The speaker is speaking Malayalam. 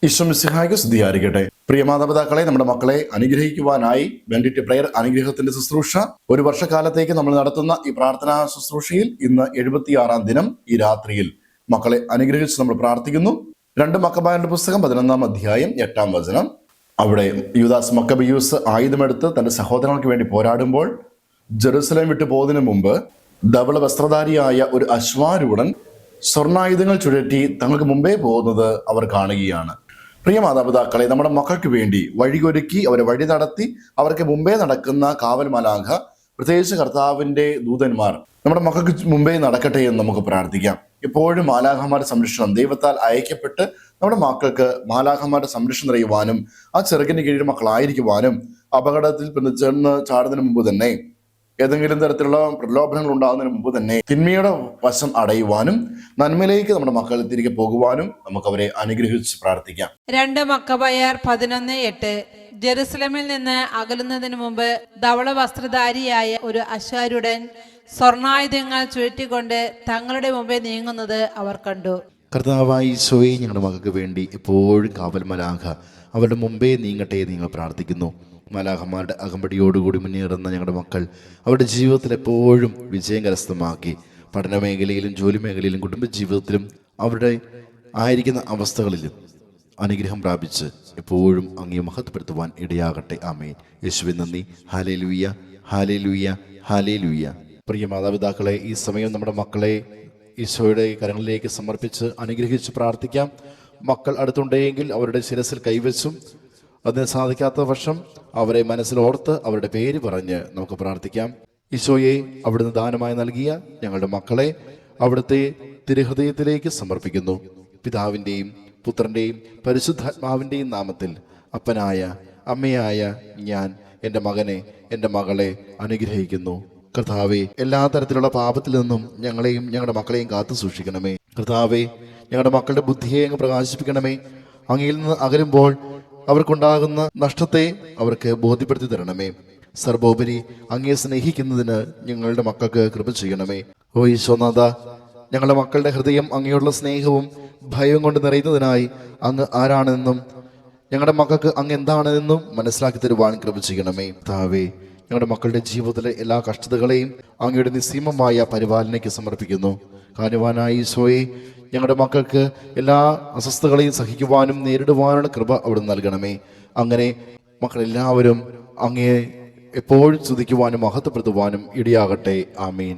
ഈശ്വമിശിഹായ്ക്ക് സ്തുതിയായിരിക്കട്ടെ. പ്രിയ മാതാപിതാക്കളെ, നമ്മുടെ മക്കളെ അനുഗ്രഹിക്കുവാനായി വേണ്ടിയിട്ട് പ്രയർ അനുഗ്രഹത്തിന്റെ ശുശ്രൂഷ ഒരു വർഷക്കാലത്തേക്ക് നമ്മൾ നടത്തുന്ന ഈ പ്രാർത്ഥനാ ശുശ്രൂഷയിൽ ഇന്ന് 76-ാം ദിനം. ഈ രാത്രിയിൽ മക്കളെ അനുഗ്രഹിച്ച് നമ്മൾ പ്രാർത്ഥിക്കുന്നു. 2 മക്കബായരുടെ പുസ്തകം 11-ാം അധ്യായം 8-ാം വചനം. അവിടെ യൂദാസ് മക്കബിയൂസ് ആയുധമെടുത്ത് തന്റെ സഹോദരങ്ങൾക്ക് വേണ്ടി പോരാടുമ്പോൾ ജെറുസലേം വിട്ടു പോകുന്നതിന് മുമ്പ് ധവള വസ്ത്രധാരിയായ ഒരു അശ്വാരൂഢൻ സ്വർണ്ണായുധങ്ങൾ ചുഴറ്റി തങ്ങൾക്ക് മുമ്പേ പോകുന്നത് അവർ കാണുകയാണ്. പ്രിയ മാതാപിതാക്കളെ, നമ്മുടെ മക്കൾക്ക് വേണ്ടി വഴിയൊരുക്കി അവരെ വഴി നടത്തി അവർക്ക് മുമ്പേ നടക്കുന്ന കാവൽ മാലാഖ, പ്രത്യേകിച്ച് കർത്താവിന്റെ ദൂതന്മാർ നമ്മുടെ മക്കൾക്ക് മുമ്പേ നടക്കട്ടെ എന്ന് നമുക്ക് പ്രാർത്ഥിക്കാം. എപ്പോഴും മാലാഖമാരുടെ സംരക്ഷണം ദൈവത്താൽ അയക്കപ്പെട്ട് നമ്മുടെ മക്കൾക്ക് മാലാഖമാരുടെ സംരക്ഷണം അറിയുവാനും ആ ചെറുകിന് കീഴിൽ മക്കളായിരിക്കുവാനും അപകടത്തിൽ ചെന്ന് ചാടുന്നതിന് മുമ്പ് തന്നെ, ഏതെങ്കിലും തരത്തിലുള്ള പ്രലോഭനങ്ങൾ ഉണ്ടാകുന്നതിന് മുമ്പ് തന്നെ തിന്മയുടെ വശം അടയുവാനും നന്മയിലേക്ക് നമ്മുടെ മക്കൾ തിരികെ പോകുവാനും നമുക്ക് അവരെ അനുഗ്രഹിച്ച് പ്രാർത്ഥിക്കാം. 2 മക്കബയർ 11:8. ജെറുസലേമിൽ നിന്ന് അകലുന്നതിന് മുമ്പ് ധവള വസ്ത്രധാരിയായ ഒരു അശ്വാരൂഢൻ സ്വർണ്ണായുധങ്ങൾ ചുഴറ്റിക്കൊണ്ട് തങ്ങളുടെ മുമ്പേ നീങ്ങുന്നത് അവർ കണ്ടു. കർത്താവായ ഈശോയെ, ഞങ്ങളുടെ മക്കൾക്ക് വേണ്ടി എപ്പോഴും കാവൽ മാലാഖ അവരുടെ മുമ്പേ നീങ്ങട്ടെ എന്ന് ഞങ്ങൾ പ്രാർത്ഥിക്കുന്നു. മാലാഖമാരുടെ അകമ്പടിയോടുകൂടി മുന്നേറുന്ന ഞങ്ങളുടെ മക്കൾ അവരുടെ ജീവിതത്തിൽ എപ്പോഴും വിജയം കരസ്ഥമാക്കി പഠന മേഖലയിലും ജോലി മേഖലയിലും കുടുംബജീവിതത്തിലും അവരുടെ ആയിരിക്കുന്ന അവസ്ഥകളിലും അനുഗ്രഹം പ്രാപിച്ച് എപ്പോഴും അങ്ങേ മഹത്വപ്പെടുത്തുവാൻ ഇടയാകട്ടെ. ആമേൻ. യേശുവേ നന്ദി. Hallelujah, hallelujah, hallelujah. പ്രിയ മാതാപിതാക്കളെ, ഈ സമയം നമ്മുടെ മക്കളെ ഈശോയുടെ കരങ്ങളിലേക്ക് സമർപ്പിച്ച് അനുഗ്രഹിച്ച് പ്രാർത്ഥിക്കാം. മക്കൾ അടുത്തുണ്ടെങ്കിൽ അവരുടെ ശിരസിൽ കൈവച്ചും അതിന് സാധിക്കാത്ത പക്ഷം അവരെ മനസ്സിലോർത്ത് അവരുടെ പേര് പറഞ്ഞ് നമുക്ക് പ്രാർത്ഥിക്കാം. ഈശോയെ, അവിടുന്ന് ദാനമായി നൽകിയ ഞങ്ങളുടെ മക്കളെ അവിടുത്തെ തിരുഹൃദയത്തിലേക്ക് സമർപ്പിക്കുന്നു. പിതാവിൻ്റെയും പുത്രൻ്റെയും പരിശുദ്ധാത്മാവിൻ്റെയും നാമത്തിൽ അപ്പനായ അമ്മയായ ഞാൻ എൻ്റെ മകനെ, എൻ്റെ മകളെ അനുഗ്രഹിക്കുന്നു. കർത്താവെ, എല്ലാ തരത്തിലുള്ള പാപത്തിൽ നിന്നും ഞങ്ങളെയും ഞങ്ങളുടെ മക്കളെയും കാത്തു സൂക്ഷിക്കണമേ. കർത്താവെ, ഞങ്ങളുടെ മക്കളുടെ ബുദ്ധിയെ അങ്ങ് പ്രകാശിപ്പിക്കണമേ. അങ്ങയിൽ നിന്ന് അകലുമ്പോൾ അവർക്കുണ്ടാകുന്ന നഷ്ടത്തെ അവർക്ക് ബോധ്യപ്പെടുത്തി തരണമേ. സർവോപരി അങ്ങയെ സ്നേഹിക്കുന്നതിന് ഞങ്ങളുടെ മക്കൾക്ക് കൃപ ചെയ്യണമേ. ഓ ഈശോനാഥ, ഞങ്ങളുടെ മക്കളുടെ ഹൃദയം അങ്ങയോടുള്ള സ്നേഹവും ഭയവും കൊണ്ട് നിറയുന്നതിനായി അങ്ങ് ആരാണെന്നും ഞങ്ങളുടെ മക്കൾക്ക് അങ്ങ് എന്താണെന്നും മനസ്സിലാക്കി തരുവാൻ കൃപ ചെയ്യണമേ. താവേ, ഞങ്ങളുടെ മക്കളുടെ ജീവിതത്തിലെ എല്ലാ കഷ്ടതകളെയും അങ്ങയുടെ നിസ്സീമമായ പരിപാലനയ്ക്ക് സമർപ്പിക്കുന്നു. കാനുവാനായ ഈശോയെ, ഞങ്ങളുടെ മക്കൾക്ക് എല്ലാ അസ്വസ്ഥതകളെയും സഹിക്കുവാനും നേരിടുവാനുള്ള കൃപ അവിടുന്ന് നൽകണമേ. അങ്ങനെ മക്കളെല്ലാവരും അങ്ങയെ എപ്പോഴും സ്തുതിക്കുവാനും മഹത്വപ്പെടുത്തുവാനും ഇടയാകട്ടെ. ആമീൻ.